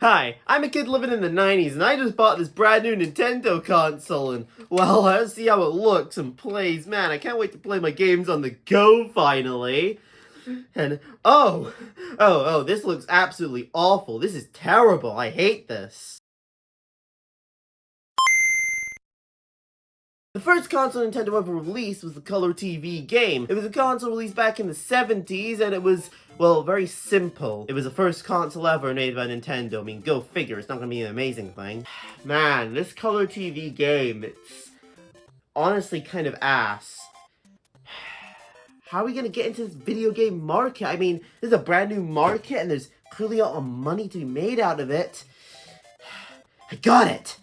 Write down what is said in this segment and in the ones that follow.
Hi, I'm a kid living in the 90s and I just bought this brand new Nintendo console and, well, let's see how it looks and plays. Man, I can't wait to play my games on the go finally. And, this looks absolutely awful. This is terrible. I hate this. The first console Nintendo ever released was the Color TV game. It was a console released back in the 70s and it was, well, very simple. It was the first console ever made by Nintendo. I mean, go figure, it's not gonna be an amazing thing. Man, this Color TV game, it's honestly kind of ass. How are we gonna get into this video game market? I mean, this is a brand new market and there's clearly a lot of money to be made out of it. I got it!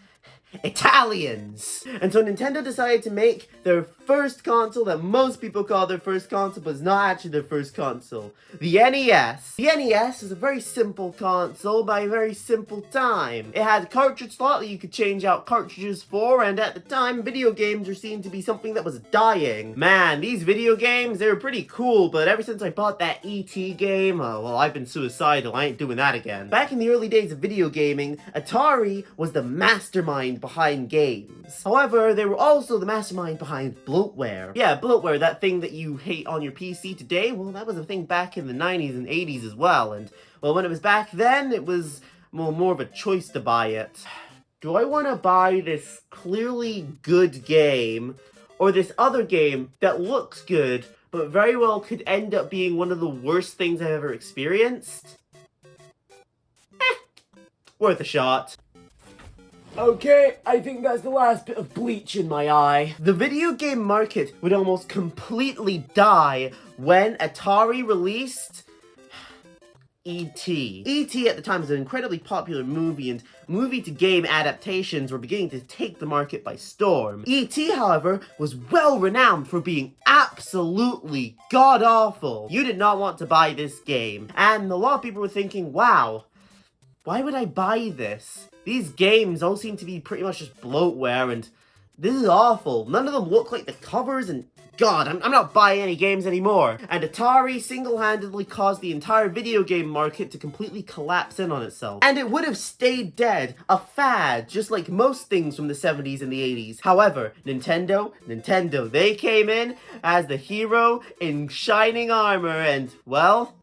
Italians! And so Nintendo decided to make their first console that most people call their first console, but is not actually their first console. The NES. The NES is a very simple console by a very simple time. It had a cartridge slot that you could change out cartridges for, and at the time, video games were seen to be something that was dying. Man, these video games, they were pretty cool, but ever since I bought that E.T. game, well, I've been suicidal. I ain't doing that again. Back in the early days of video gaming, Atari was the mastermind behind games. However, they were also the mastermind behind bloatware. Yeah, bloatware, that thing that you hate on your PC today, well, that was a thing back in the 90s and 80s as well, and, well, when it was back then, it was, well, more of a choice to buy it. Do I want to buy this clearly good game, or this other game that looks good, but very well could end up being one of the worst things I've ever experienced? Worth a shot. Okay, I think that's the last bit of bleach in my eye. The video game market would almost completely die when Atari released E.T. E.T. at the time was an incredibly popular movie, and movie-to-game adaptations were beginning to take the market by storm. E.T., however, was well renowned for being absolutely god-awful. You did not want to buy this game, and a lot of people were thinking, wow, why would I buy this? These games all seem to be pretty much just bloatware, and this is awful. None of them look like the covers, and God, I'm not buying any games anymore. And Atari single-handedly caused the entire video game market to completely collapse in on itself. And it would have stayed dead, a fad, just like most things from the 70s and the 80s. However, Nintendo, they came in as the hero in shining armor, and, well,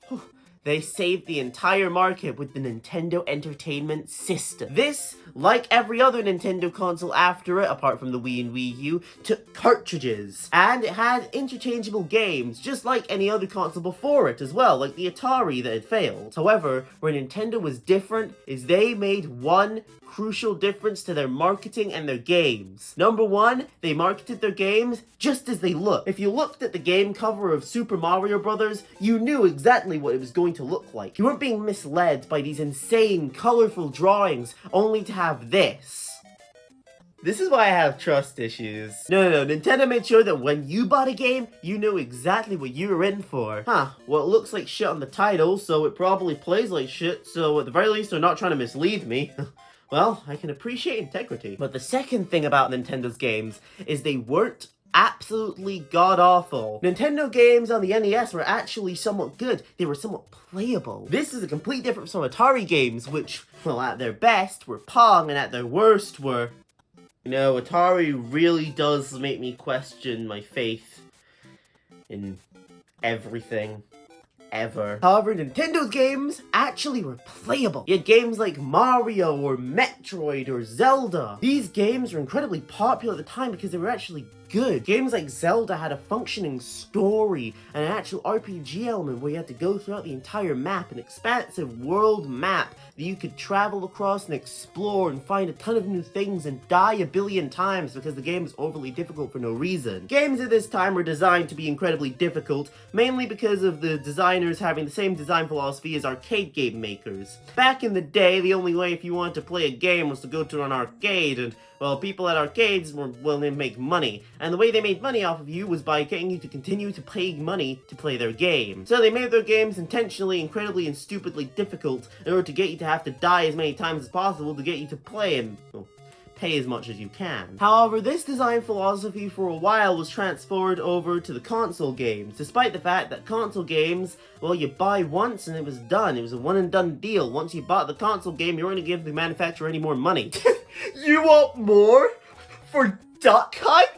they saved the entire market with the Nintendo Entertainment System. This, like every other Nintendo console after it, apart from the Wii and Wii U, took cartridges. And it had interchangeable games, just like any other console before it as well, like the Atari that had failed. However, where Nintendo was different is they made one crucial difference to their marketing and their games. Number one, they marketed their games just as they look. If you looked at the game cover of Super Mario Bros., you knew exactly what it was going to look like. You weren't being misled by these insane, colorful drawings, only to have this. This is why I have trust issues. No, Nintendo made sure that when you bought a game, you knew exactly what you were in for. Well, it looks like shit on the title, so it probably plays like shit, so at the very least they're not trying to mislead me. Well, I can appreciate integrity. But the second thing about Nintendo's games is they weren't absolutely god-awful. Nintendo games on the NES were actually somewhat good. They were somewhat playable. This is a complete difference from Atari games, which, well, at their best were Pong, and at their worst were... You know, Atari really does make me question my faith in everything. Ever. However, Nintendo's games actually were playable. You had games like Mario or Metroid or Zelda. These games were incredibly popular at the time because they were actually good. Games like Zelda had a functioning story and an actual RPG element where you had to go throughout the entire map, an expansive world map that you could travel across and explore and find a ton of new things and die a billion times because the game is overly difficult for no reason. Games at this time were designed to be incredibly difficult, mainly because of the designers having the same design philosophy as arcade game makers. Back in the day, the only way if you wanted to play a game was to go to an arcade, and well, people at arcades were willing to make money, and the way they made money off of you was by getting you to continue to pay money to play their game. So they made their games intentionally, incredibly, and stupidly difficult in order to get you to have to die as many times as possible to get you to play and, well, pay as much as you can. However, this design philosophy for a while was transferred over to the console games, despite the fact that console games, well, you buy once and it was done. It was a one and done deal. Once you bought the console game, you weren't going to give the manufacturer any more money. You want more? For Duck Hunt?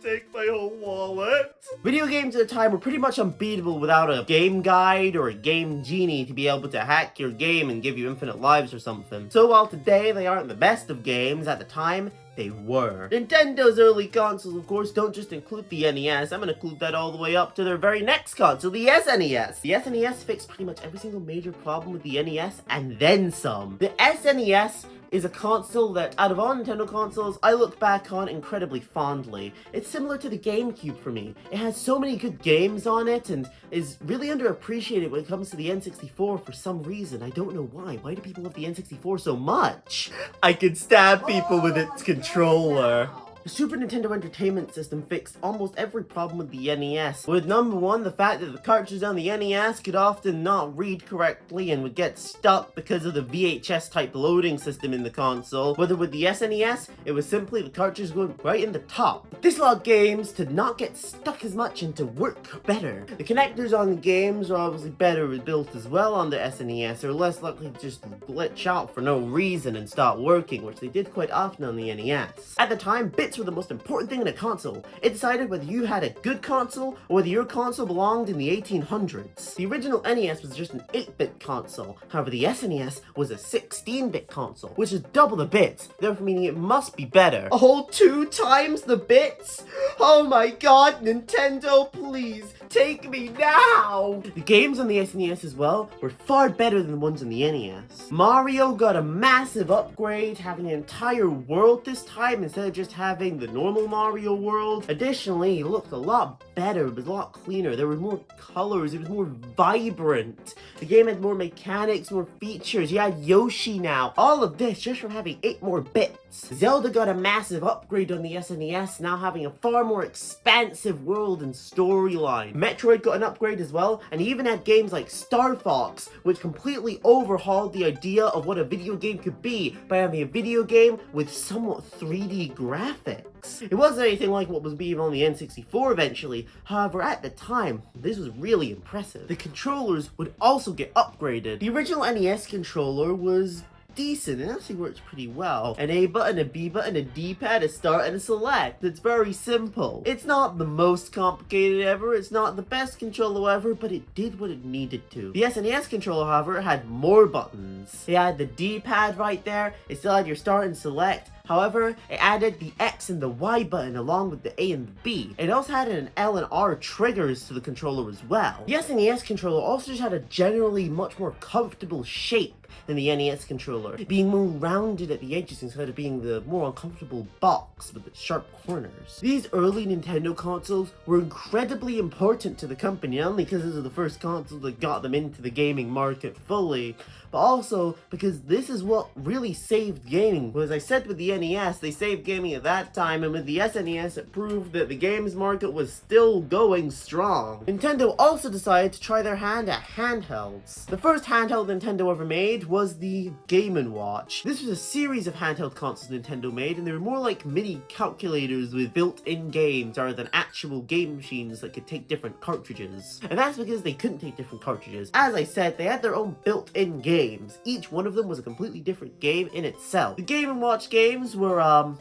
Take my whole wallet. Video games at the time were pretty much unbeatable without a game guide or a game genie to be able to hack your game and give you infinite lives or something. So while today they aren't the best of games, at the time, they were. Nintendo's early consoles, of course, don't just include the NES. I'm gonna include that all the way up to their very next console, the SNES. The SNES fixed pretty much every single major problem with the NES, and then some. The SNES is a console that, out of all Nintendo consoles, I look back on incredibly fondly. It's similar to the GameCube for me. It has so many good games on it, and is really underappreciated when it comes to the N64 for some reason. I don't know why. Why do people love the N64 so much? I can stab people with its controller. The Super Nintendo Entertainment System fixed almost every problem with the NES, with number one, the fact that the cartridges on the NES could often not read correctly and would get stuck because of the VHS type loading system in the console, whether with the SNES, it was simply the cartridge going right in the top. This allowed games to not get stuck as much and to work better. The connectors on the games are obviously better built as well on the SNES, or less likely to just glitch out for no reason and stop working, which they did quite often on the NES. At the time, bits were the most important thing in a console. It decided whether you had a good console or whether your console belonged in the 1800s. The original NES was just an 8-bit console. However, the SNES was a 16-bit console, which is double the bits, therefore meaning it must be better. A whole 2 times the bits? Oh my god, Nintendo, please, take me now! The games on the SNES as well were far better than the ones on the NES. Mario got a massive upgrade, having an entire world this time instead of just having the normal Mario world. Additionally, it looked a lot better, it was a lot cleaner, there were more colors, it was more vibrant. The game had more mechanics, more features, you had Yoshi now. All of this just from having 8 more bits. Zelda got a massive upgrade on the SNES, now having a far more expansive world and storyline. Metroid got an upgrade as well, and even had games like Star Fox, which completely overhauled the idea of what a video game could be by having a video game with somewhat 3D graphics. It wasn't anything like what was being on the N64 eventually, however at the time, this was really impressive. The controllers would also get upgraded. The original NES controller was decent, it actually works pretty well. An A button, a B button, a D-pad, a start, and a select. It's very simple. It's not the most complicated ever, it's not the best controller ever, but it did what it needed to. The SNES controller, however, had more buttons. It had the D-pad right there, it still had your start and select. However, it added the X and the Y button along with the A and the B. It also had an L and R triggers to the controller as well. The SNES controller also just had a generally much more comfortable shape than the NES controller, being more rounded at the edges instead of being the more uncomfortable box with the sharp corners. These early Nintendo consoles were incredibly important to the company, not only because this was the first console that got them into the gaming market fully, but also because this is what really saved gaming. As I said with the NES, they saved gaming at that time, and with the SNES it proved that the games market was still going strong. Nintendo also decided to try their hand at handhelds. The first handheld Nintendo ever made was the Game & Watch. This was a series of handheld consoles Nintendo made, and they were more like mini calculators with built-in games rather than actual game machines that could take different cartridges. And that's because they couldn't take different cartridges. As I said, they had their own built-in games. Each one of them was a completely different game in itself. The Game & Watch games were,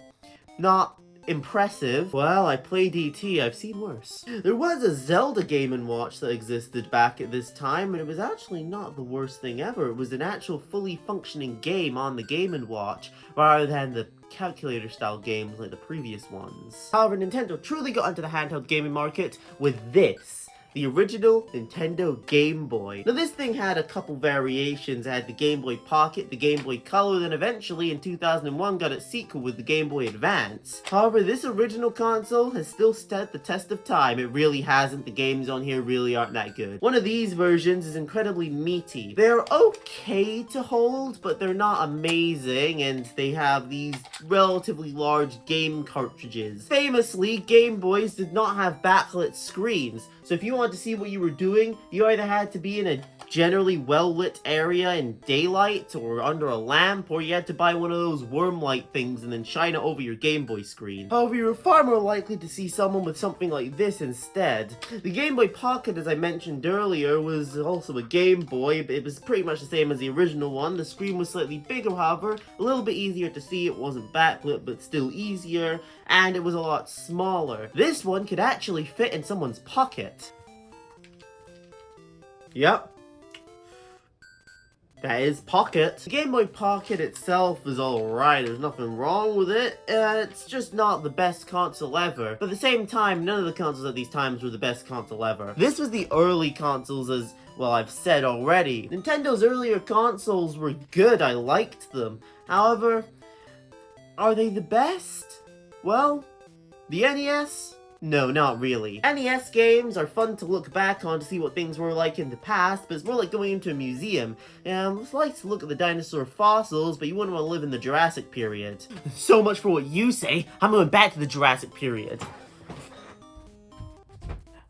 not impressive. Well, I played E.T., I've seen worse. There was a Zelda Game & Watch that existed back at this time, and it was actually not the worst thing ever. It was an actual fully functioning game on the Game & Watch, rather than the calculator style games like the previous ones. However, Nintendo truly got into the handheld gaming market with this. The original Nintendo Game Boy. Now this thing had a couple variations. It had the Game Boy Pocket, the Game Boy Color, then eventually in 2001 got its sequel with the Game Boy Advance. However, this original console has still stood the test of time. It really hasn't. The games on here really aren't that good. One of these versions is incredibly meaty. They're okay to hold, but they're not amazing, and they have these relatively large game cartridges. Famously, Game Boys did not have backlit screens, so if you wanted to see what you were doing, you either had to be in a generally well-lit area in daylight or under a lamp, or you had to buy one of those worm light things and then shine it over your Game Boy screen. However, you were far more likely to see someone with something like this instead. The Game Boy Pocket, as I mentioned earlier, was also a Game Boy, but it was pretty much the same as the original one. The screen was slightly bigger, however, a little bit easier to see. It wasn't backlit, but still easier, and it was a lot smaller. This one could actually fit in someone's pocket. Yep. That is Pocket. The Game Boy Pocket itself is alright, there's nothing wrong with it. It's just not the best console ever. But at the same time, none of the consoles at these times were the best console ever. This was the early consoles, as well I've said already. Nintendo's earlier consoles were good, I liked them. However, are they the best? Well, the NES? No, not really. NES games are fun to look back on to see what things were like in the past, but it's more like going into a museum. It's like to look at the dinosaur fossils, but you wouldn't want to live in the Jurassic period. So much for what you say. I'm going back to the Jurassic period.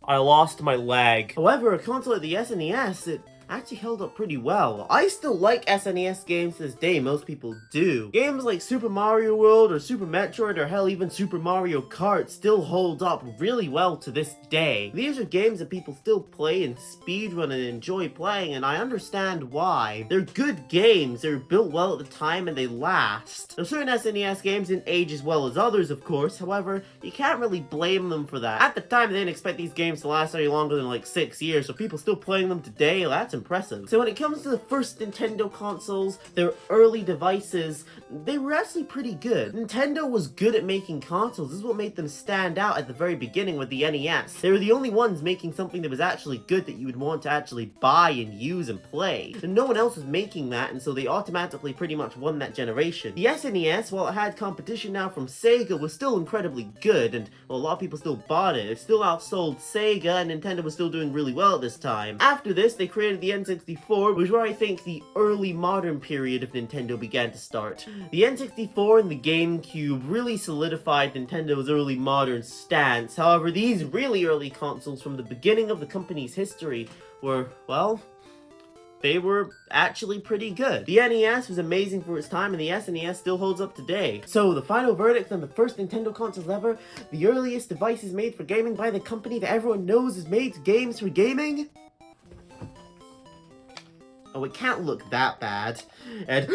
I lost my leg. However, a console like the SNES, it actually held up pretty well. I still like SNES games to this day, most people do. Games like Super Mario World or Super Metroid or hell even Super Mario Kart still hold up really well to this day. These are games that people still play and speedrun and enjoy playing, and I understand why. They're good games, they're built well at the time, and they last. Now, certain SNES games didn't age as well as others, of course, however, you can't really blame them for that. At the time, they didn't expect these games to last any longer than like 6 years, so people still playing them today, that's impressive. So when it comes to the first Nintendo consoles, their early devices, they were actually pretty good. Nintendo was good at making consoles. This is what made them stand out at the very beginning with the NES. They were the only ones making something that was actually good that you would want to actually buy and use and play. And no one else was making that, and so they automatically pretty much won that generation. The SNES, while it had competition now from Sega, was still incredibly good, and well, a lot of people still bought it. It still outsold Sega, and Nintendo was still doing really well at this time. After this, they created the N64, which is where I think the early modern period of Nintendo began to start. The N64 and the GameCube really solidified Nintendo's early modern stance. However, these really early consoles from the beginning of the company's history were, well, they were actually pretty good. The NES was amazing for its time, and the SNES still holds up today. So, the final verdict on the first Nintendo consoles ever, the earliest devices made for gaming by the company that everyone knows is made games for gaming? Oh, it can't look that bad. And